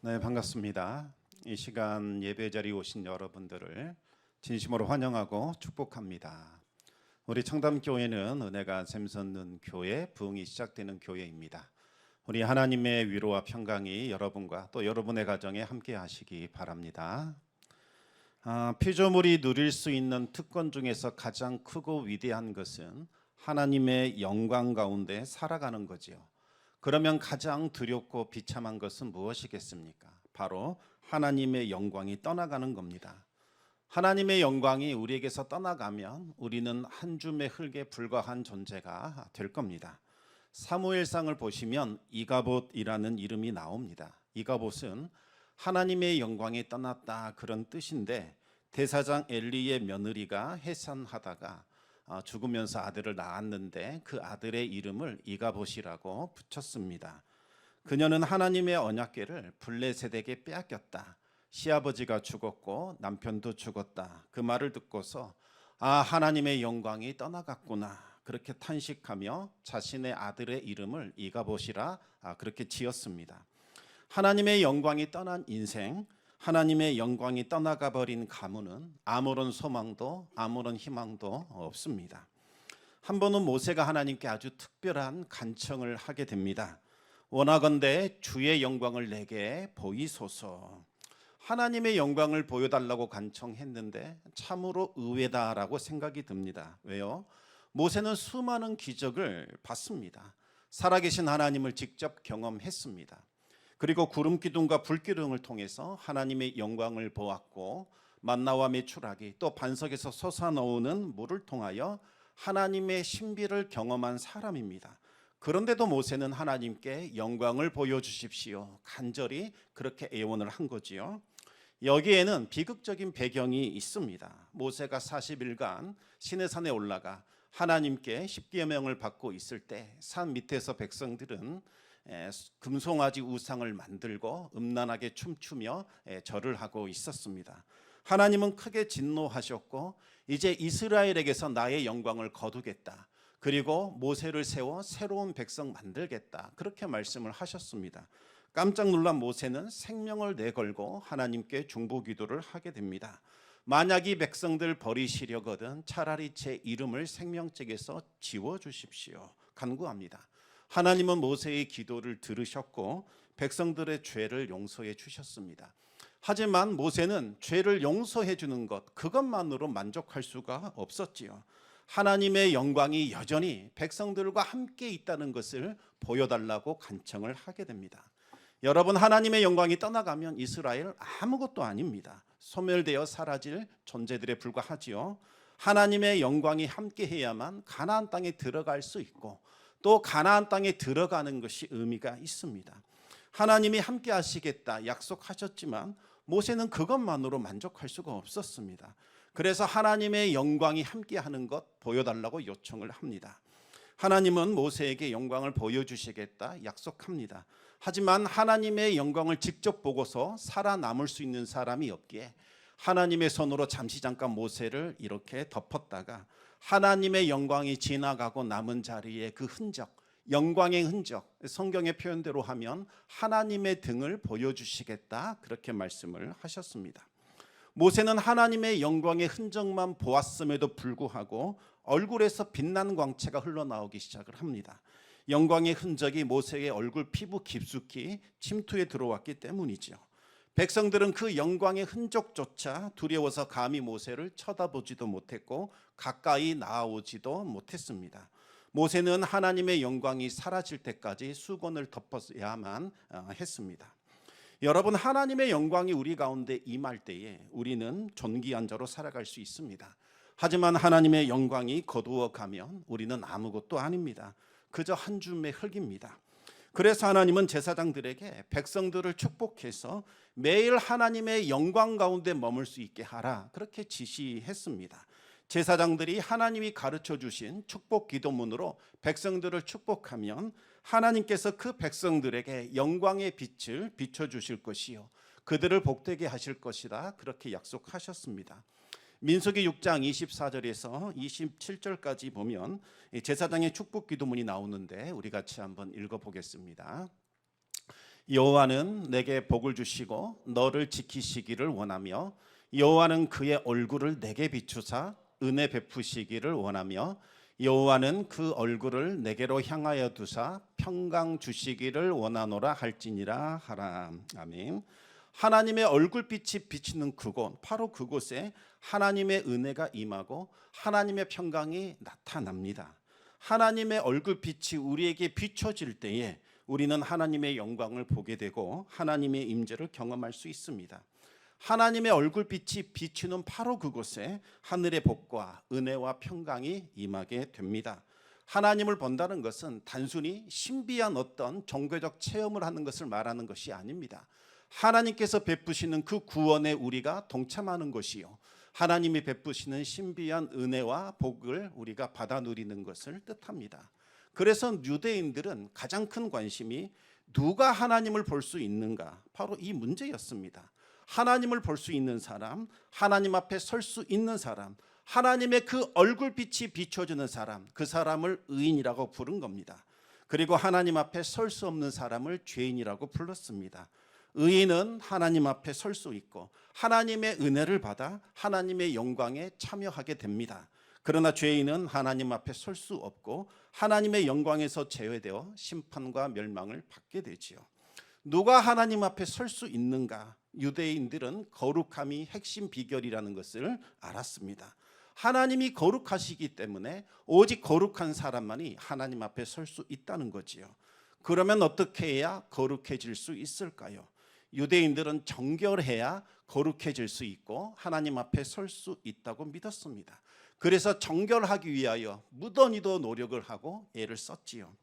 네, 반갑습니다. 이 시간 예배 자리에 오신 여러분들을 진심으로 환영하고 축복합니다. 우리 청담교회는 은혜가 샘솟는 교회, 부흥이 시작되는 교회입니다. 우리 하나님의 위로와 평강이 여러분과 또 여러분의 가정에 함께 하시기 바랍니다. 피조물이 누릴 수 있는 특권 중에서 가장 크고 위대한 것은 하나님의 영광 가운데 살아가는 거지요. 그러면 가장 두렵고 비참한 것은 무엇이겠습니까? 바로 하나님의 영광이 떠나가는 겁니다. 하나님의 영광이 우리에게서 떠나가면 우리는 한 줌의 흙에 불과한 존재가 될 겁니다. 사무엘상을 보시면 이가봇이라는 이름이 나옵니다. 이가봇은 하나님의 영광이 떠났다 그런 뜻인데, 대사장 엘리의 며느리가 해산하다가 죽으면서 아들을 낳았는데 그 아들의 이름을 이가봇이라고 붙였습니다. 그녀는 하나님의 언약궤를 블레셋에게 빼앗겼다. 시아버지가 죽었고 남편도 죽었다. 그 말을 듣고서 하나님의 영광이 떠나갔구나 그렇게 탄식하며 자신의 아들의 이름을 이가봇이라 그렇게 지었습니다. 하나님의 영광이 떠난 인생, 하나님의 영광이 떠나가 버린 가문은 아무런 소망도 아무런 희망도 없습니다. 한 번은 모세가 하나님께 아주 특별한 간청을 하게 됩니다. 원하건대 주의 영광을 내게 보이소서. 하나님의 영광을 보여달라고 간청했는데 참으로 의외다라고 생각이 듭니다. 왜요? 모세는 수많은 기적을 봤습니다. 살아계신 하나님을 직접 경험했습니다. 그리고 구름 기둥과 불 기둥을 통해서 하나님의 영광을 보았고, 만나와 메추라기 또 반석에서 솟아나오는 물을 통하여 하나님의 신비를 경험한 사람입니다. 그런데도 모세는 하나님께 영광을 보여주십시오 간절히 그렇게 애원을 한 거지요. 여기에는 비극적인 배경이 있습니다. 모세가 40일간 시내산에 올라가 하나님께 십계명을 받고 있을 때 산 밑에서 백성들은 금송아지 우상을 만들고 음란하게 춤추며 절을 하고 있었습니다. 하나님은 크게 진노하셨고 이제 이스라엘에게서 나의 영광을 거두겠다. 그리고 모세를 세워 새로운 백성 만들겠다. 그렇게 말씀을 하셨습니다. 깜짝 놀란 모세는 생명을 내걸고 하나님께 중보기도를 하게 됩니다. 만약 이 백성들 버리시려거든 차라리 제 이름을 생명책에서 지워주십시오 간구합니다. 하나님은 모세의 기도를 들으셨고 백성들의 죄를 용서해 주셨습니다. 하지만 모세는 죄를 용서해 주는 것 그것만으로 만족할 수가 없었지요. 하나님의 영광이 여전히 백성들과 함께 있다는 것을 보여달라고 간청을 하게 됩니다. 여러분, 하나님의 영광이 떠나가면 이스라엘 아무것도 아닙니다. 소멸되어 사라질 존재들에 불과하지요. 하나님의 영광이 함께해야만 가나안 땅에 들어갈 수 있고 또 가나안 땅에 들어가는 것이 의미가 있습니다. 하나님이 함께 하시겠다 약속하셨지만 모세는 그것만으로 만족할 수가 없었습니다. 그래서 하나님의 영광이 함께하는 것 보여달라고 요청을 합니다. 하나님은 모세에게 영광을 보여주시겠다 약속합니다. 하지만 하나님의 영광을 직접 보고서 살아남을 수 있는 사람이 없기에 하나님의 손으로 잠시 잠깐 모세를 이렇게 덮었다가 하나님의 영광이 지나가고 남은 자리에 그 흔적, 영광의 흔적, 성경의 표현대로 하면 하나님의 등을 보여주시겠다 그렇게 말씀을 하셨습니다. 모세는 하나님의 영광의 흔적만 보았음에도 불구하고 얼굴에서 빛나는 광채가 흘러나오기 시작을 합니다. 영광의 흔적이 모세의 얼굴 피부 깊숙이 침투해 들어왔기 때문이죠. 백성들은 그 영광의 흔적조차 두려워서 감히 모세를 쳐다보지도 못했고 가까이 나아오지도 못했습니다. 모세는 하나님의 영광이 사라질 때까지 수건을 덮어야만 했습니다. 여러분, 하나님의 영광이 우리 가운데 임할 때에 우리는 존귀한 자로 살아갈 수 있습니다. 하지만 하나님의 영광이 거두어 가면 우리는 아무것도 아닙니다. 그저 한 줌의 흙입니다. 그래서 하나님은 제사장들에게 백성들을 축복해서 매일 하나님의 영광 가운데 머물 수 있게 하라 그렇게 지시했습니다. 제사장들이 하나님이 가르쳐 주신 축복 기도문으로 백성들을 축복하면 하나님께서 그 백성들에게 영광의 빛을 비춰주실 것이요 그들을 복되게 하실 것이다 그렇게 약속하셨습니다. 민수기 6장 24절에서 27절까지 보면 제사장의 축복 기도문이 나오는데 우리 같이 한번 읽어보겠습니다. 여호와는 내게 복을 주시고 너를 지키시기를 원하며 여호와는 그의 얼굴을 내게 비추사 은혜 베푸시기를 원하며 여호와는 그 얼굴을 내게로 향하여 두사 평강 주시기를 원하노라 할지니라 하라. 아멘. 하나님의 얼굴빛이 비치는 그곳, 바로 그곳에 하나님의 은혜가 임하고 하나님의 평강이 나타납니다. 하나님의 얼굴빛이 우리에게 비춰질 때에 우리는 하나님의 영광을 보게 되고 하나님의 임재를 경험할 수 있습니다. 하나님의 얼굴빛이 비추는 바로 그곳에 하늘의 복과 은혜와 평강이 임하게 됩니다. 하나님을 본다는 것은 단순히 신비한 어떤 종교적 체험을 하는 것을 말하는 것이 아닙니다. 하나님께서 베푸시는 그 구원에 우리가 동참하는 것이요, 하나님이 베푸시는 신비한 은혜와 복을 우리가 받아 누리는 것을 뜻합니다. 그래서 유대인들은 가장 큰 관심이 누가 하나님을 볼 수 있는가, 바로 이 문제였습니다. 하나님을 볼 수 있는 사람, 하나님 앞에 설 수 있는 사람, 하나님의 그 얼굴빛이 비춰주는 사람, 그 사람을 의인이라고 부른 겁니다. 그리고 하나님 앞에 설 수 없는 사람을 죄인이라고 불렀습니다. 의인은 하나님 앞에 설 수 있고 하나님의 은혜를 받아 하나님의 영광에 참여하게 됩니다. 그러나 죄인은 하나님 앞에 설 수 없고 하나님의 영광에서 제외되어 심판과 멸망을 받게 되지요. 누가 하나님 앞에 설 수 있는가? 유대인들은 거룩함이 핵심 비결이라는 것을 알았습니다. 하나님이 거룩하시기 때문에 오직 거룩한 사람만이 하나님 앞에 설 수 있다는 거지요. 그러면 어떻게 해야 거룩해질 수 있을까요? 유대인들은 정결해야 거룩해질 수 있고 하나님 앞에 설 수 있다고 믿었습니다. 그래서 정결하기 위하여 무던히도 노력을 하고 애를 썼지요.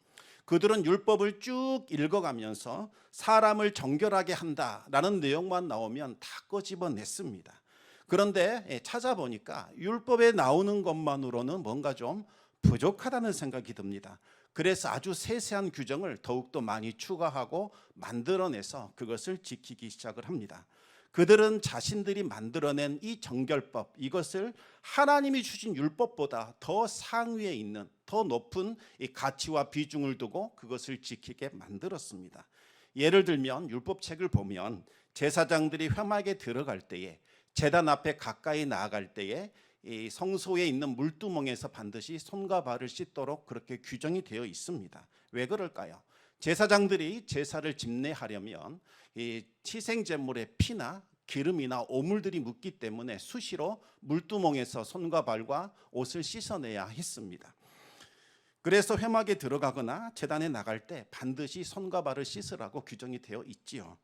그들은 율법을 쭉 읽어가면서 사람을 정결하게 한다라는 내용만 나오면 다 꺼집어냈습니다. 그런데 찾아보니까 율법에 나오는 것만으로는 뭔가 좀 부족하다는 생각이 듭니다. 그래서 아주 세세한 규정을 더욱더 많이 추가하고 만들어내서 그것을 지키기 시작을 합니다. 그들은 자신들이 만들어낸 이 정결법, 이것을 하나님이 주신 율법보다 더 상위에 있는 더 높은 이 가치와 비중을 두고 그것을 지키게 만들었습니다. 예를 들면 율법책을 보면 제사장들이 회막에 들어갈 때에, 제단 앞에 가까이 나아갈 때에 이 성소에 있는 물두멍에서 반드시 손과 발을 씻도록 그렇게 규정이 되어 있습니다. 왜 그럴까요? 제사장들이 제사를 집례하려면 이 희생제물의 피나 기름이나 오물들이 묻기 때문에 수시로 물두멍에서 손과 발과 옷을 씻어내야 했습니다. 그래서 회막에 들어가거나 제단에 나갈 때 반드시 손과 발을 씻으라고 규정이 되어 있지요.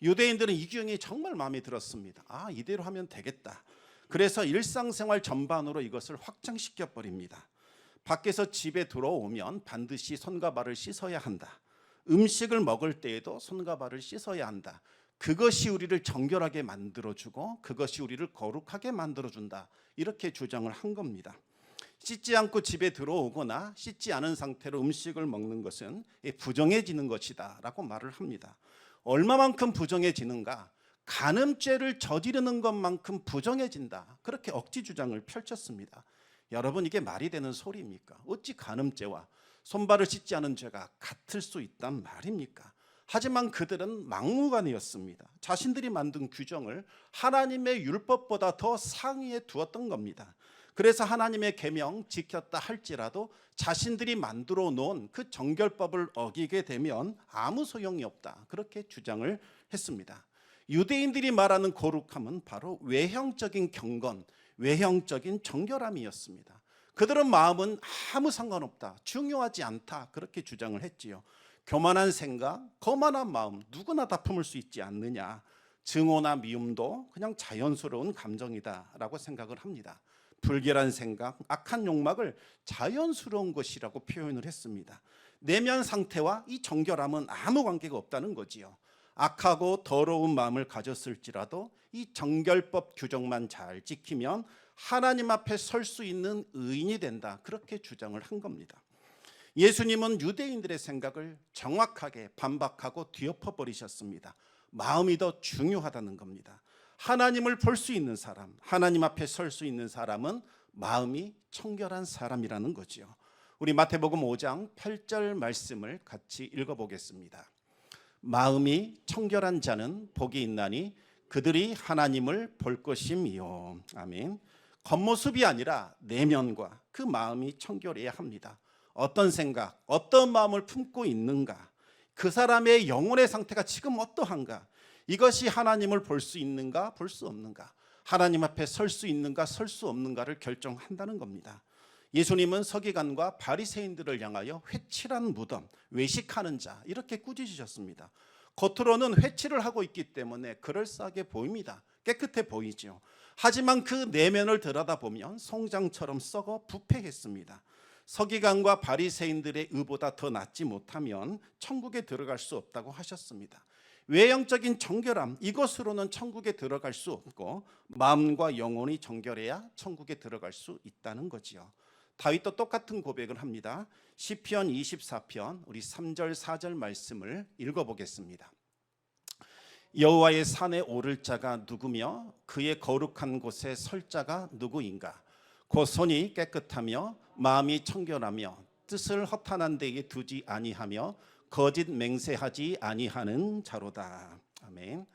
유대인들은 이 규정이 정말 마음에 들었습니다. 이대로 하면 되겠다. 그래서 일상생활 전반으로 이것을 확장시켜 버립니다. 밖에서 집에 들어오면 반드시 손과 발을 씻어야 한다. 음식을 먹을 때에도 손과 발을 씻어야 한다. 그것이 우리를 정결하게 만들어주고 그것이 우리를 거룩하게 만들어준다. 이렇게 주장을 한 겁니다. 씻지 않고 집에 들어오거나 씻지 않은 상태로 음식을 먹는 것은 부정해지는 것이다 라고 말을 합니다. 얼마만큼 부정해지는가? 간음죄를 저지르는 것만큼 부정해진다. 그렇게 억지 주장을 펼쳤습니다. 여러분, 이게 말이 되는 소리입니까? 어찌 간음죄와 손발을 씻지 않은 죄가 같을 수 있단 말입니까? 하지만 그들은 막무가내였습니다. 자신들이 만든 규정을 하나님의 율법보다 더 상위에 두었던 겁니다. 그래서 하나님의 계명 지켰다 할지라도 자신들이 만들어 놓은 그 정결법을 어기게 되면 아무 소용이 없다. 그렇게 주장을 했습니다. 유대인들이 말하는 거룩함은 바로 외형적인 경건, 외형적인 정결함이었습니다. 그들은 마음은 아무 상관없다, 중요하지 않다, 그렇게 주장을 했지요. 교만한 생각, 거만한 마음 누구나 다 품을 수 있지 않느냐. 증오나 미움도 그냥 자연스러운 감정이다라고 생각을 합니다. 불결한 생각, 악한 욕망을 자연스러운 것이라고 표현을 했습니다. 내면 상태와 이 정결함은 아무 관계가 없다는 거지요. 악하고 더러운 마음을 가졌을지라도 이 정결법 규정만 잘 지키면 하나님 앞에 설 수 있는 의인이 된다. 그렇게 주장을 한 겁니다. 예수님은 유대인들의 생각을 정확하게 반박하고 뒤엎어 버리셨습니다. 마음이 더 중요하다는 겁니다. 하나님을 볼 수 있는 사람, 하나님 앞에 설 수 있는 사람은 마음이 청결한 사람이라는 거죠. 우리 마태복음 5장 8절 말씀을 같이 읽어보겠습니다. 마음이 청결한 자는 복이 있나니 그들이 하나님을 볼 것임이요. 아멘. 겉모습이 아니라 내면과 그 마음이 청결해야 합니다. 어떤 생각, 어떤 마음을 품고 있는가, 그 사람의 영혼의 상태가 지금 어떠한가, 이것이 하나님을 볼 수 있는가 볼 수 없는가, 하나님 앞에 설 수 있는가 설 수 없는가를 결정한다는 겁니다. 예수님은 서기관과 바리새인들을 향하여 회칠한 무덤, 외식하는 자 이렇게 꾸짖으셨습니다. 겉으로는 회칠을 하고 있기 때문에 그럴싸하게 보입니다. 깨끗해 보이죠. 하지만 그 내면을 들여다보면 송장처럼 썩어 부패했습니다. 서기관과 바리새인들의 의보다 더 낫지 못하면 천국에 들어갈 수 없다고 하셨습니다. 외형적인 정결함, 이것으로는 천국에 들어갈 수 없고 마음과 영혼이 정결해야 천국에 들어갈 수 있다는 거지요. 다윗도 똑같은 고백을 합니다. 시편 24편 우리 3절 4절 말씀을 읽어보겠습니다. 여호와의 산에 오를 자가 누구며 그의 거룩한 곳에 설 자가 누구인가? 곧 손이 깨끗하며 마음이 청결하며 뜻을 허탄한 데에 두지 아니하며 거짓 맹세하지 아니하는 자로다. 아멘.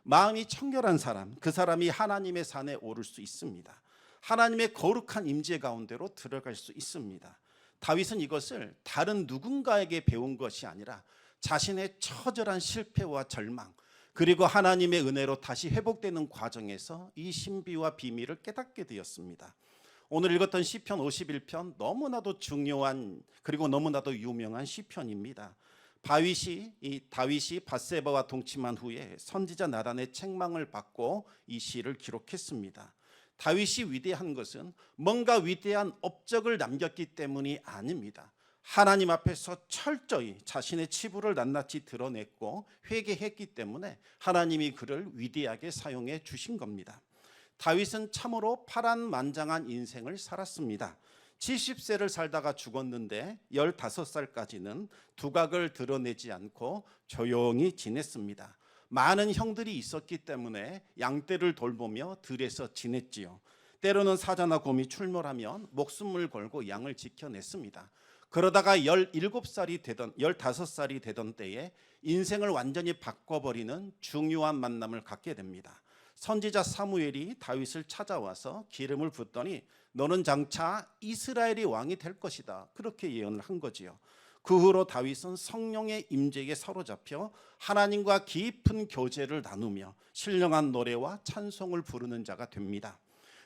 마음이 청결한 사람, 그 사람이 하나님의 산에 오를 수 있습니다. 하나님의 거룩한 임재 가운데로 들어갈 수 있습니다. 다윗은 이것을 다른 누군가에게 배운 것이 아니라 자신의 처절한 실패와 절망, 그리고 하나님의 은혜로 다시 회복되는 과정에서 이 신비와 비밀을 깨닫게 되었습니다. 오늘 읽었던 시편 51편 너무나도 중요한 그리고 너무나도 유명한 시편입니다. 다윗이 밧세바와 동침한 후에 선지자 나단의 책망을 받고 이 시를 기록했습니다. 다윗이 위대한 것은 뭔가 위대한 업적을 남겼기 때문이 아닙니다. 하나님 앞에서 철저히 자신의 치부를 낱낱이 드러냈고 회개했기 때문에 하나님이 그를 위대하게 사용해 주신 겁니다. 다윗은 참으로 파란만장한 인생을 살았습니다. 70세를 살다가 죽었는데 15살까지는 두각을 드러내지 않고 조용히 지냈습니다. 많은 형들이 있었기 때문에 양떼를 돌보며 들에서 지냈지요. 때로는 사자나 곰이 출몰하면 목숨을 걸고 양을 지켜냈습니다. 그러다가 17살이 되던 15살이 되던 때에 인생을 완전히 바꿔버리는 중요한 만남을 갖게 됩니다. 선지자 사무엘이 다윗을 찾아와서 기름을 붓더니 너는 장차 이스라엘의 왕이 될 것이다. 그렇게 예언을 한 거지요. 그 후로 다윗은 성령의 임재에 사로잡혀 하나님과 깊은 교제를 나누며 신령한 노래와 찬송을 부르는 자가 됩니다.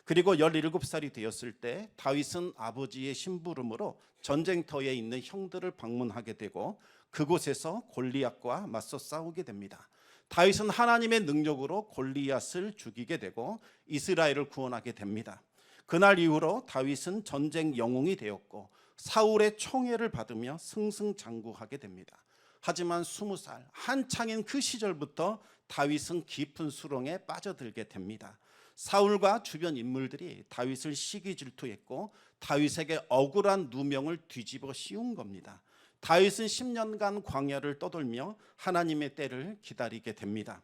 그리고 17살이 되었을 때 다윗은 아버지의 심부름으로 전쟁터에 있는 형들을 방문하게 되고 그곳에서 골리앗과 맞서 싸우게 됩니다. 다윗은 하나님의 능력으로 골리앗을 죽이게 되고 이스라엘을 구원하게 됩니다. 그날 이후로 다윗은 전쟁 영웅이 되었고 사울의 총애를 받으며 승승장구하게 됩니다. 하지만 20살 한창인 그 시절부터 다윗은 깊은 수렁에 빠져들게 됩니다. 사울과 주변 인물들이 다윗을 시기 질투했고 다윗에게 억울한 누명을 뒤집어 씌운 겁니다. 다윗은 10년간 광야를 떠돌며 하나님의 때를 기다리게 됩니다.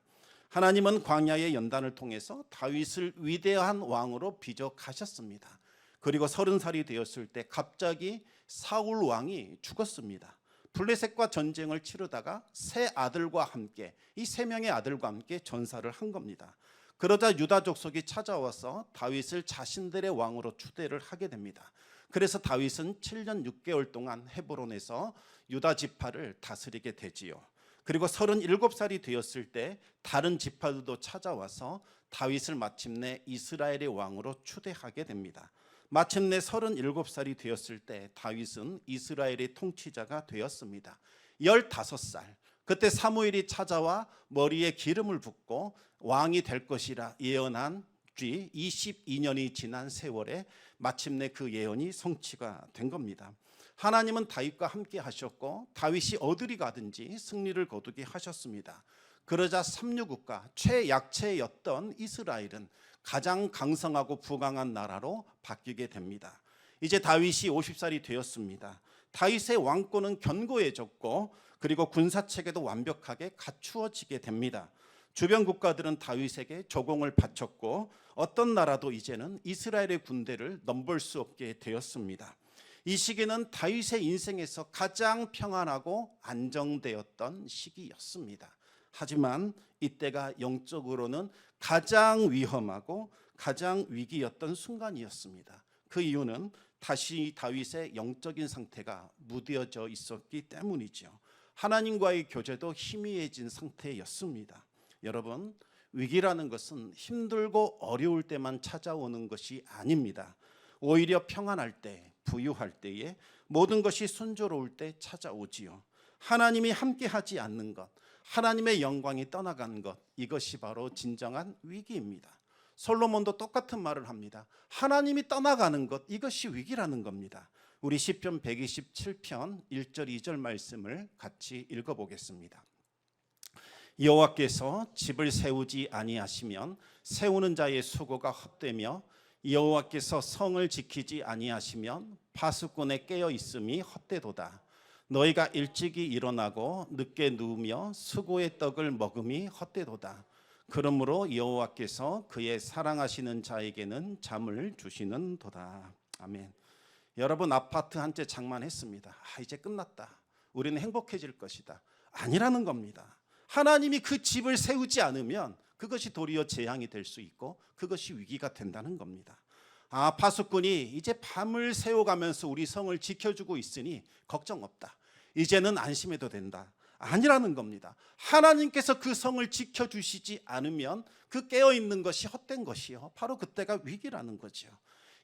하나님은 광야의 연단을 통해서 다윗을 위대한 왕으로 빚어 가셨습니다. 그리고 30살이 되었을 때 갑자기 사울 왕이 죽었습니다. 블레셋과 전쟁을 치르다가 세 아들과 함께 이 세 명의 아들과 함께 전사를 한 겁니다. 그러자 유다 족속이 찾아와서 다윗을 자신들의 왕으로 추대를 하게 됩니다. 그래서 다윗은 7년 6개월 동안 헤브론에서 유다 지파를 다스리게 되지요. 그리고 37살이 되었을 때 다른 지파들도 찾아와서 다윗을 마침내 이스라엘의 왕으로 추대하게 됩니다. 마침내 37살이 되었을 때 다윗은 이스라엘의 통치자가 되었습니다. 15살 그때 사무엘이 찾아와 머리에 기름을 붓고 왕이 될 것이라 예언한 뒤 22년이 지난 세월에 마침내 그 예언이 성취가 된 겁니다. 하나님은 다윗과 함께 하셨고 다윗이 어디를 가든지 승리를 거두게 하셨습니다. 그러자 삼류국가 최약체였던 이스라엘은 가장 강성하고 부강한 나라로 바뀌게 됩니다. 이제 다윗이 50살이 되었습니다. 다윗의 왕권은 견고해졌고 그리고 군사체계도 완벽하게 갖추어지게 됩니다. 주변 국가들은 다윗에게 조공을 바쳤고 어떤 나라도 이제는 이스라엘의 군대를 넘볼 수 없게 되었습니다. 이 시기는 다윗의 인생에서 가장 평안하고 안정되었던 시기였습니다. 하지만 이때가 영적으로는 가장 위험하고 가장 위기였던 순간이었습니다. 그 이유는 다시 다윗의 영적인 상태가 무뎌져 있었기 때문이죠. 하나님과의 교제도 희미해진 상태였습니다. 여러분, 위기라는 것은 힘들고 어려울 때만 찾아오는 것이 아닙니다. 오히려 평안할 때, 부유할 때에, 모든 것이 순조로울 때 찾아오지요. 하나님이 함께하지 않는 것, 하나님의 영광이 떠나간 것, 이것이 바로 진정한 위기입니다. 솔로몬도 똑같은 말을 합니다. 하나님이 떠나가는 것, 이것이 위기라는 겁니다. 우리 시편 127편 1절 2절 말씀을 같이 읽어보겠습니다. 여호와께서 집을 세우지 아니하시면 세우는 자의 수고가 헛되며 여호와께서 성을 지키지 아니하시면 파수꾼의 깨어 있음이 헛되도다. 너희가 일찍이 일어나고 늦게 누우며 수고의 떡을 먹음이 헛되도다. 그러므로 여호와께서 그의 사랑하시는 자에게는 잠을 주시는도다. 아멘. 여러분, 아파트 한 채 장만했습니다. 이제 끝났다. 우리는 행복해질 것이다. 아니라는 겁니다. 하나님이 그 집을 세우지 않으면 그것이 도리어 재앙이 될 수 있고 그것이 위기가 된다는 겁니다. 파수꾼이 이제 밤을 새워가면서 우리 성을 지켜주고 있으니 걱정 없다. 이제는 안심해도 된다. 아니라는 겁니다. 하나님께서 그 성을 지켜주시지 않으면 그 깨어있는 것이 헛된 것이요, 바로 그때가 위기라는 거죠.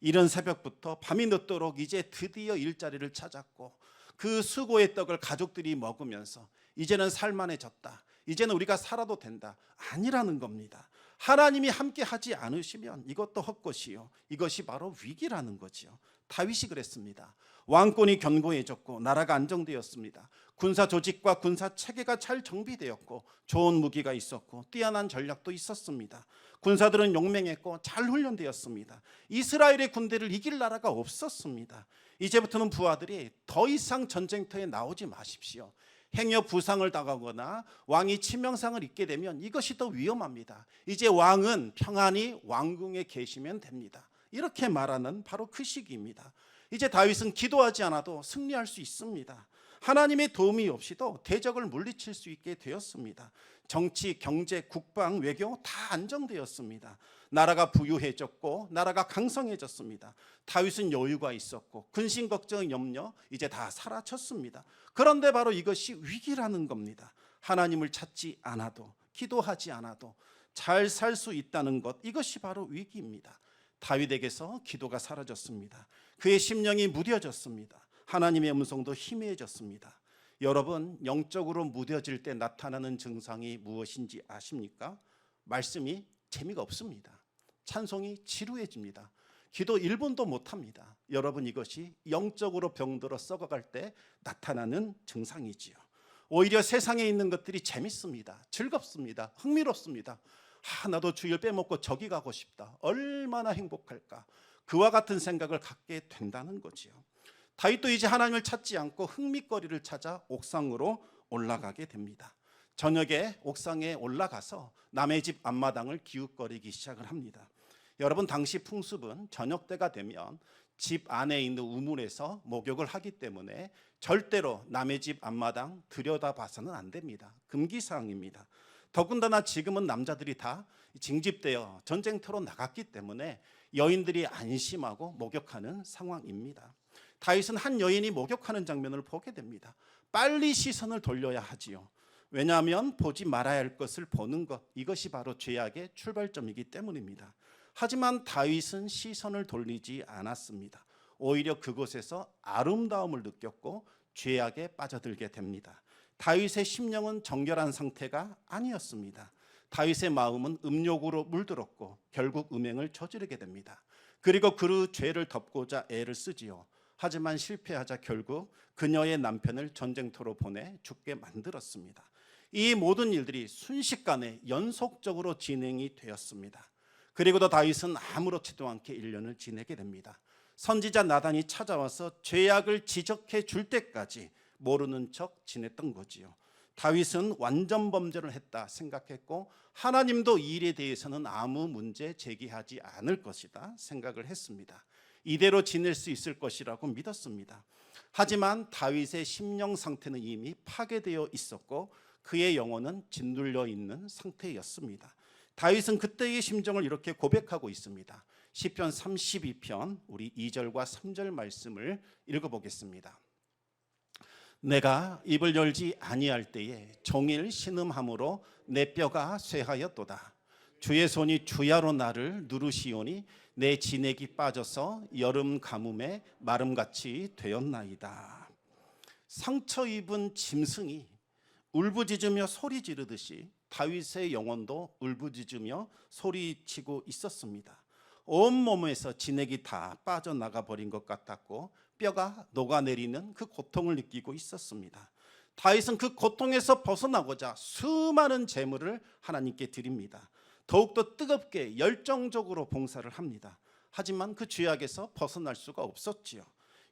이른 새벽부터 밤이 늦도록 이제 드디어 일자리를 찾았고 그 수고의 떡을 가족들이 먹으면서 이제는 살만해졌다. 이제는 우리가 살아도 된다. 아니라는 겁니다. 하나님이 함께 하지 않으시면 이것도 헛것이요, 이것이 바로 위기라는 거죠. 다윗이 그랬습니다. 왕권이 견고해졌고 나라가 안정되었습니다. 군사 조직과 군사 체계가 잘 정비되었고 좋은 무기가 있었고 뛰어난 전략도 있었습니다. 군사들은 용맹했고 잘 훈련되었습니다. 이스라엘의 군대를 이길 나라가 없었습니다. 이제부터는 부하들이 더 이상 전쟁터에 나오지 마십시오. 행여 부상을 당하거나 왕이 치명상을 입게 되면 이것이 더 위험합니다. 이제 왕은 평안히 왕궁에 계시면 됩니다. 이렇게 말하는 바로 그 시기입니다. 이제 다윗은 기도하지 않아도 승리할 수 있습니다. 하나님의 도움이 없이도 대적을 물리칠 수 있게 되었습니다. 정치, 경제, 국방, 외교 다 안정되었습니다. 나라가 부유해졌고 나라가 강성해졌습니다. 다윗은 여유가 있었고 근심, 걱정, 염려 이제 다 사라졌습니다. 그런데 바로 이것이 위기라는 겁니다. 하나님을 찾지 않아도, 기도하지 않아도 잘 살 수 있다는 것, 이것이 바로 위기입니다. 다윗에게서 기도가 사라졌습니다. 그의 심령이 무뎌졌습니다. 하나님의 음성도 희미해졌습니다. 여러분, 영적으로 무뎌질 때 나타나는 증상이 무엇인지 아십니까? 말씀이 재미가 없습니다. 찬송이 지루해집니다. 기도 1분도 못합니다. 여러분, 이것이 영적으로 병들어 썩어갈 때 나타나는 증상이지요. 오히려 세상에 있는 것들이 재밌습니다. 즐겁습니다. 흥미롭습니다. 나도 주일 빼먹고 저기 가고 싶다. 얼마나 행복할까. 그와 같은 생각을 갖게 된다는 거지요. 다윗도 이제 하나님을 찾지 않고 흥미거리를 찾아 옥상으로 올라가게 됩니다. 저녁에 옥상에 올라가서 남의 집 앞마당을 기웃거리기 시작을 합니다. 여러분, 당시 풍습은 저녁 때가 되면 집 안에 있는 우물에서 목욕을 하기 때문에 절대로 남의 집 앞마당 들여다봐서는 안 됩니다. 금기사항입니다. 더군다나 지금은 남자들이 다 징집되어 전쟁터로 나갔기 때문에 여인들이 안심하고 목욕하는 상황입니다. 다윗은 한 여인이 목욕하는 장면을 보게 됩니다. 빨리 시선을 돌려야 하지요. 왜냐하면 보지 말아야 할 것을 보는 것, 이것이 바로 죄악의 출발점이기 때문입니다. 하지만 다윗은 시선을 돌리지 않았습니다. 오히려 그곳에서 아름다움을 느꼈고 죄악에 빠져들게 됩니다. 다윗의 심령은 정결한 상태가 아니었습니다. 다윗의 마음은 음욕으로 물들었고 결국 음행을 저지르게 됩니다. 그리고 그 죄를 덮고자 애를 쓰지요. 하지만 실패하자 결국 그녀의 남편을 전쟁터로 보내 죽게 만들었습니다. 이 모든 일들이 순식간에 연속적으로 진행이 되었습니다. 그리고도 다윗은 아무렇지도 않게 1년을 지내게 됩니다. 선지자 나단이 찾아와서 죄악을 지적해 줄 때까지 모르는 척 지냈던 거지요. 다윗은 완전 범죄를 했다 생각했고 하나님도 이 일에 대해서는 아무 문제 제기하지 않을 것이다 생각을 했습니다. 이대로 지낼 수 있을 것이라고 믿었습니다. 하지만 다윗의 심령 상태는 이미 파괴되어 있었고 그의 영혼은 짓눌려 있는 상태였습니다. 다윗은 그때의 심정을 이렇게 고백하고 있습니다. 시편 32편 우리 2절과 3절 말씀을 읽어보겠습니다. 내가 입을 열지 아니할 때에 종일 신음함으로 내 뼈가 쇠하였도다. 주의 손이 주야로 나를 누르시오니 내 진액이 빠져서 여름 가뭄에 마름같이 되었나이다. 상처 입은 짐승이 울부짖으며 소리 지르듯이 다윗의 영혼도 울부짖으며 소리치고 있었습니다. 온몸에서 진액이 다 빠져나가 버린 것 같았고 뼈가 녹아내리는 그 고통을 느끼고 있었습니다. 다윗은 그 고통에서 벗어나고자 수많은 제물을 하나님께 드립니다. 더욱더 뜨겁게 열정적으로 봉사를 합니다. 하지만 그 죄악에서 벗어날 수가 없었지요.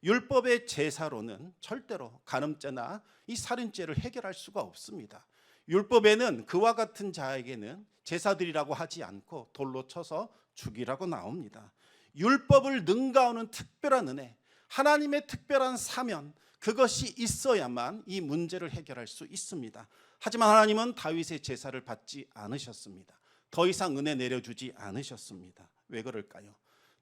율법의 제사로는 절대로 간음죄나 이 살인죄를 해결할 수가 없습니다. 율법에는 그와 같은 자에게는 제사드리라고 하지 않고 돌로 쳐서 죽이라고 나옵니다. 율법을 능가하는 특별한 은혜, 하나님의 특별한 사면, 그것이 있어야만 이 문제를 해결할 수 있습니다. 하지만 하나님은 다윗의 제사를 받지 않으셨습니다. 더 이상 은혜 내려주지 않으셨습니다. 왜 그럴까요?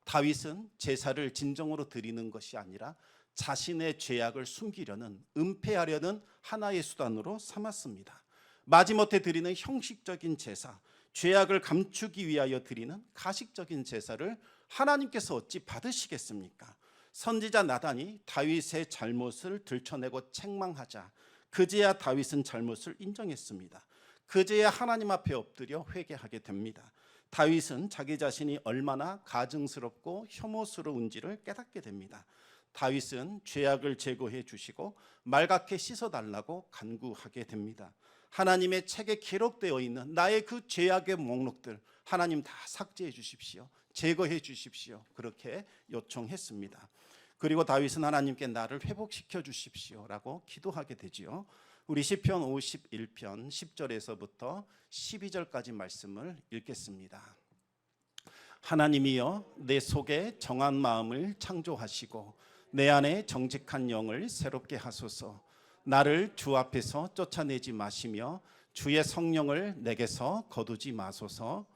다윗은 제사를 진정으로 드리는 것이 아니라 자신의 죄악을 숨기려는, 은폐하려는 하나의 수단으로 삼았습니다. 마지못해 드리는 형식적인 제사, 죄악을 감추기 위하여 드리는 가식적인 제사를 하나님께서 어찌 받으시겠습니까? 선지자 나단이 다윗의 잘못을 들춰내고 책망하자 그제야 다윗은 잘못을 인정했습니다. 그제야 하나님 앞에 엎드려 회개하게 됩니다. 다윗은 자기 자신이 얼마나 가증스럽고 혐오스러운지를 깨닫게 됩니다. 다윗은 죄악을 제거해 주시고 말갛게 씻어달라고 간구하게 됩니다. 하나님의 책에 기록되어 있는 나의 그 죄악의 목록들 하나님 다 삭제해 주십시오. 제거해 주십시오. 그렇게 요청했습니다. 그리고 다윗은 하나님께 나를 회복시켜 주십시오라고 기도하게 되지요. 우리 시편 51편 10절에서부터 12절까지 말씀을 읽겠습니다. 하나님이여 내 속에 정한 마음을 창조하시고 내 안에 정직한 영을 새롭게 하소서. 나를 주 앞에서 쫓아내지 마시며 주의 성령을 내게서 거두지 마소서.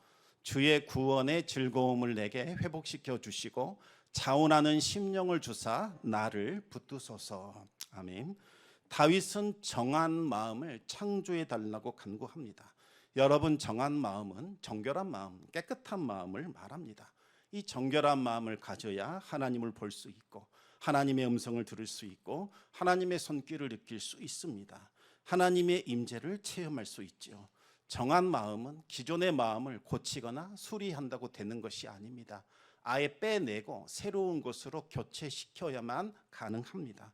주의 구원의 즐거움을 내게 회복시켜 주시고 자원하는 심령을 주사 나를 붙드소서. 아멘. 다윗은 정한 마음을 창조해 달라고 간구합니다. 여러분, 정한 마음은 정결한 마음, 깨끗한 마음을 말합니다. 이 정결한 마음을 가져야 하나님을 볼 수 있고 하나님의 음성을 들을 수 있고 하나님의 손길을 느낄 수 있습니다. 하나님의 임재를 체험할 수 있지요. 정한 마음은 기존의 마음을 고치거나 수리한다고 되는 것이 아닙니다. 아예 빼내고 새로운 것으로 교체시켜야만 가능합니다.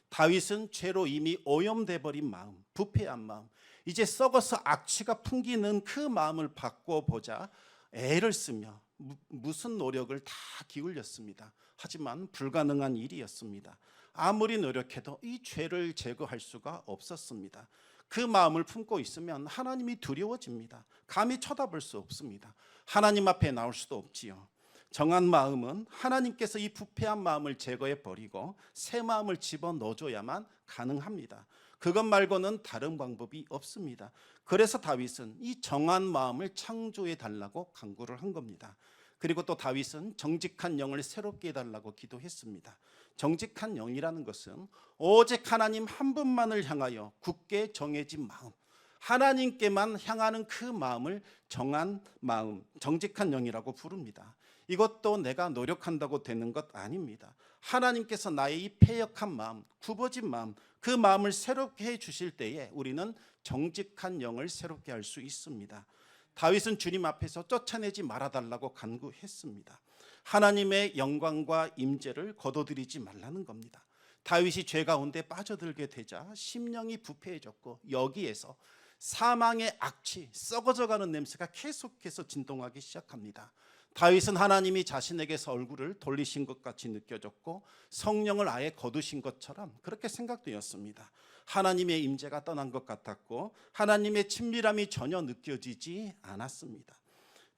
다윗은 죄로 이미 오염돼 버린 마음, 부패한 마음, 이제 썩어서 악취가 풍기는 그 마음을 바꿔보자 애를 쓰며 무슨 노력을 다 기울였습니다. 하지만 불가능한 일이었습니다. 아무리 노력해도 이 죄를 제거할 수가 없었습니다. 그 마음을 품고 있으면 하나님이 두려워집니다. 감히 쳐다볼 수 없습니다. 하나님 앞에 나올 수도 없지요. 정한 마음은 하나님께서 이 부패한 마음을 제거해 버리고 새 마음을 집어넣어줘야만 가능합니다. 그것 말고는 다른 방법이 없습니다. 그래서 다윗은 이 정한 마음을 창조해 달라고 간구를 한 겁니다. 그리고 또 다윗은 정직한 영을 새롭게 해달라고 기도했습니다. 정직한 영이라는 것은 오직 하나님 한 분만을 향하여 굳게 정해진 마음, 하나님께만 향하는 그 마음을 정한 마음, 정직한 영이라고 부릅니다. 이것도 내가 노력한다고 되는 것 아닙니다. 하나님께서 나의 이 패역한 마음, 굽어진 마음, 그 마음을 새롭게 해 주실 때에 우리는 정직한 영을 새롭게 할 수 있습니다. 다윗은 주님 앞에서 쫓아내지 말아달라고 간구했습니다. 하나님의 영광과 임재를 거둬들이지 말라는 겁니다. 다윗이 죄 가운데 빠져들게 되자 심령이 부패해졌고 여기에서 사망의 악취, 썩어져가는 냄새가 계속해서 진동하기 시작합니다. 다윗은 하나님이 자신에게서 얼굴을 돌리신 것 같이 느껴졌고 성령을 아예 거두신 것처럼 그렇게 생각되었습니다. 하나님의 임재가 떠난 것 같았고 하나님의 친밀함이 전혀 느껴지지 않았습니다.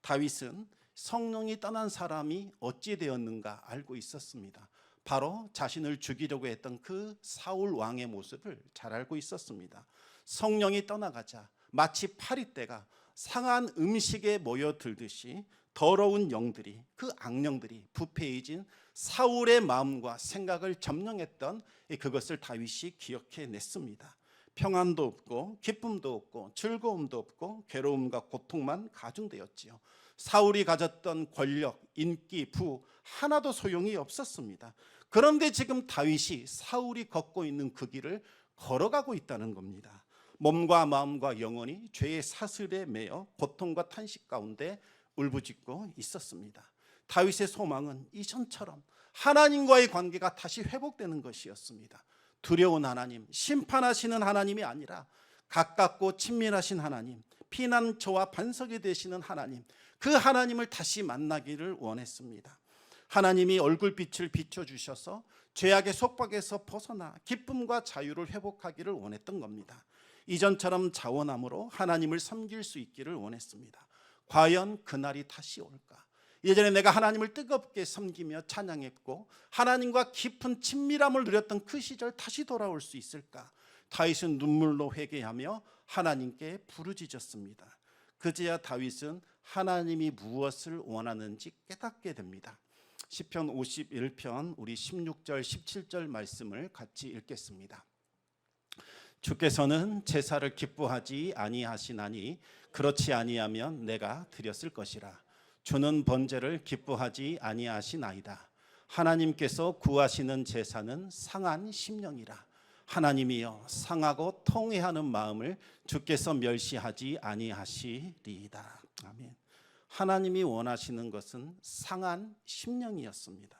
다윗은 성령이 떠난 사람이 어찌 되었는가 알고 있었습니다. 바로 자신을 죽이려고 했던 그 사울 왕의 모습을 잘 알고 있었습니다. 성령이 떠나가자 마치 파리떼가 상한 음식에 모여들듯이 더러운 영들이, 그 악령들이 부패해진 사울의 마음과 생각을 점령했던 그것을 다윗이 기억해냈습니다. 평안도 없고 기쁨도 없고 즐거움도 없고 괴로움과 고통만 가중되었지요. 사울이 가졌던 권력, 인기, 부 하나도 소용이 없었습니다. 그런데 지금 다윗이 사울이 걷고 있는 그 길을 걸어가고 있다는 겁니다. 몸과 마음과 영혼이 죄의 사슬에 매여 고통과 탄식 가운데 울부짖고 있었습니다. 다윗의 소망은 이전처럼 하나님과의 관계가 다시 회복되는 것이었습니다. 두려운 하나님, 심판하시는 하나님이 아니라 가깝고 친밀하신 하나님, 피난처와 반석이 되시는 하나님, 그 하나님을 다시 만나기를 원했습니다. 하나님이 얼굴빛을 비춰주셔서 죄악의 속박에서 벗어나 기쁨과 자유를 회복하기를 원했던 겁니다. 이전처럼 자원함으로 하나님을 섬길 수 있기를 원했습니다. 과연 그날이 다시 올까? 예전에 내가 하나님을 뜨겁게 섬기며 찬양했고 하나님과 깊은 친밀함을 누렸던 그 시절 다시 돌아올 수 있을까? 다윗은 눈물로 회개하며 하나님께 부르짖었습니다. 그제야 다윗은 하나님이 무엇을 원하는지 깨닫게 됩니다. 시편 51편 우리 16절 17절 말씀을 같이 읽겠습니다. 주께서는 제사를 기뻐하지 아니하시나니 그렇지 아니하면 내가 드렸을 것이라. 주는 번제를 기뻐하지 아니하시나이다. 하나님께서 구하시는 제사는 상한 심령이라. 하나님이여 상하고 통회하는 마음을 주께서 멸시하지 아니하시리이다. 아멘. 하나님이 원하시는 것은 상한 심령이었습니다.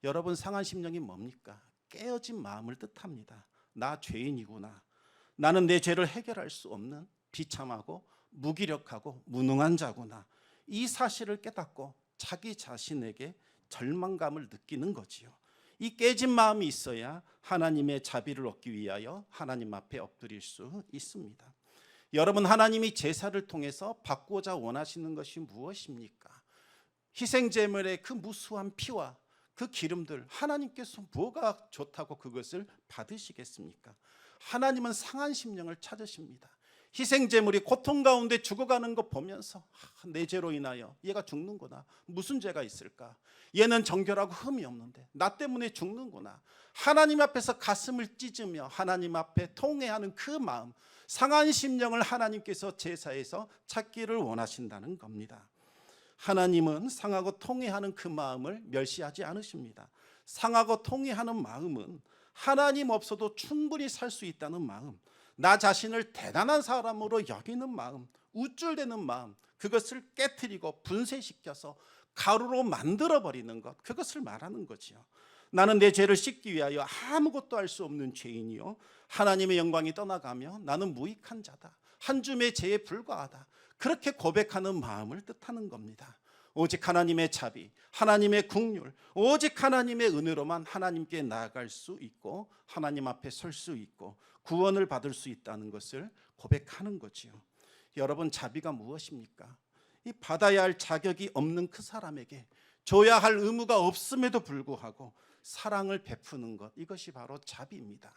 여러분, 상한 심령이 뭡니까? 깨어진 마음을 뜻합니다. 나 죄인이구나. 나는 내 죄를 해결할 수 없는 비참하고 무기력하고 무능한 자구나. 이 사실을 깨닫고 자기 자신에게 절망감을 느끼는 거지요. 이 깨진 마음이 있어야 하나님의 자비를 얻기 위하여 하나님 앞에 엎드릴 수 있습니다. 여러분, 하나님이 제사를 통해서 받고자 원하시는 것이 무엇입니까? 희생제물의 그 무수한 피와 그 기름들, 하나님께서 뭐가 좋다고 그것을 받으시겠습니까? 하나님은 상한 심령을 찾으십니다. 희생제물이 고통 가운데 죽어가는 거 보면서 내 죄로 인하여 얘가 죽는구나. 무슨 죄가 있을까? 얘는 정결하고 흠이 없는데 나 때문에 죽는구나. 하나님 앞에서 가슴을 찢으며 하나님 앞에 통회하는 그 마음, 상한 심령을 하나님께서 제사에서 찾기를 원하신다는 겁니다. 하나님은 상하고 통회하는 그 마음을 멸시하지 않으십니다. 상하고 통회하는 마음은 하나님 없어도 충분히 살 수 있다는 마음, 나 자신을 대단한 사람으로 여기는 마음, 우쭐대는 마음, 그것을 깨트리고 분쇄시켜서 가루로 만들어버리는 것, 그것을 말하는 거지요. 나는 내 죄를 씻기 위하여 아무것도 할 수 없는 죄인이요, 하나님의 영광이 떠나가며 나는 무익한 자다, 한 줌의 죄에 불과하다, 그렇게 고백하는 마음을 뜻하는 겁니다. 오직 하나님의 자비, 하나님의 긍휼, 오직 하나님의 은혜로만 하나님께 나아갈 수 있고 하나님 앞에 설 수 있고 구원을 받을 수 있다는 것을 고백하는 거지요. 여러분, 자비가 무엇입니까? 이 받아야 할 자격이 없는 그 사람에게 줘야 할 의무가 없음에도 불구하고 사랑을 베푸는 것, 이것이 바로 자비입니다.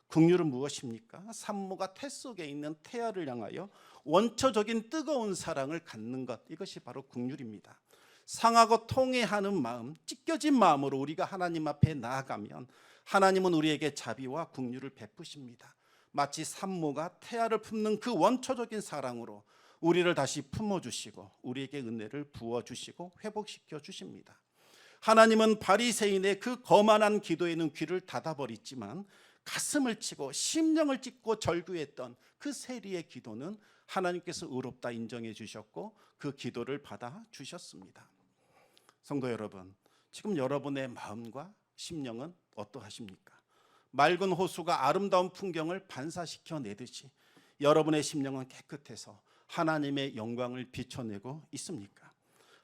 긍휼은 무엇입니까? 산모가 태 속에 있는 태아를 향하여 원초적인 뜨거운 사랑을 갖는 것, 이것이 바로 긍휼입니다. 상하고 통회하는 마음, 찢겨진 마음으로 우리가 하나님 앞에 나아가면 하나님은 우리에게 자비와 긍휼을 베푸십니다. 마치 산모가 태아를 품는 그 원초적인 사랑으로 우리를 다시 품어주시고 우리에게 은혜를 부어주시고 회복시켜 주십니다. 하나님은 바리새인의 그 거만한 기도에는 귀를 닫아버렸지만 가슴을 치고 심령을 찢고 절규했던 그 세리의 기도는 하나님께서 의롭다 인정해 주셨고 그 기도를 받아 주셨습니다. 성도 여러분, 지금 여러분의 마음과 심령은 어떠하십니까? 맑은 호수가 아름다운 풍경을 반사시켜 내듯이 여러분의 심령은 깨끗해서 하나님의 영광을 비춰내고 있습니까?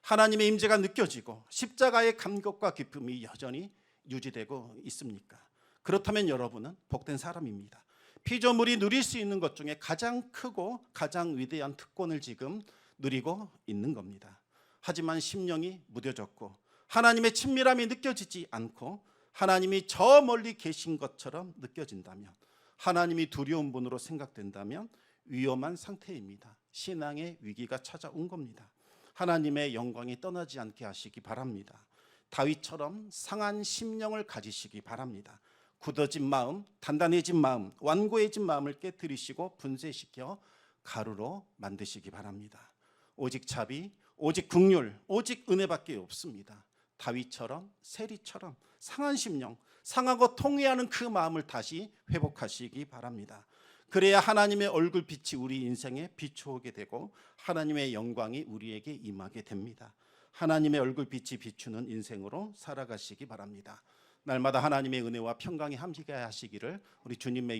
하나님의 임재가 느껴지고 십자가의 감격과 기쁨이 여전히 유지되고 있습니까? 그렇다면 여러분은 복된 사람입니다. 피조물이 누릴 수 있는 것 중에 가장 크고 가장 위대한 특권을 지금 누리고 있는 겁니다. 하지만 심령이 무뎌졌고 하나님의 친밀함이 느껴지지 않고 하나님이 저 멀리 계신 것처럼 느껴진다면, 하나님이 두려운 분으로 생각된다면 위험한 상태입니다. 신앙의 위기가 찾아온 겁니다. 하나님의 영광이 떠나지 않게 하시기 바랍니다. 다윗처럼 상한 심령을 가지시기 바랍니다. 굳어진 마음, 단단해진 마음, 완고해진 마음을 깨뜨리시고 분쇄시켜 가루로 만드시기 바랍니다. 오직 자비, 오직 긍휼, 오직 은혜밖에 없습니다. 다윗처럼, 세리처럼 상한 심령, 상하고 통회하는 그 마음을 다시 회복하시기 바랍니다. 그래야 하나님의 얼굴빛이 우리 인생에 비추오게 되고 하나님의 영광이 우리에게 임하게 됩니다. 하나님의 얼굴빛이 비추는 인생으로 살아가시기 바랍니다. 날마다 하나님의 은혜와 평강이 함께 하시기를 우리 주님의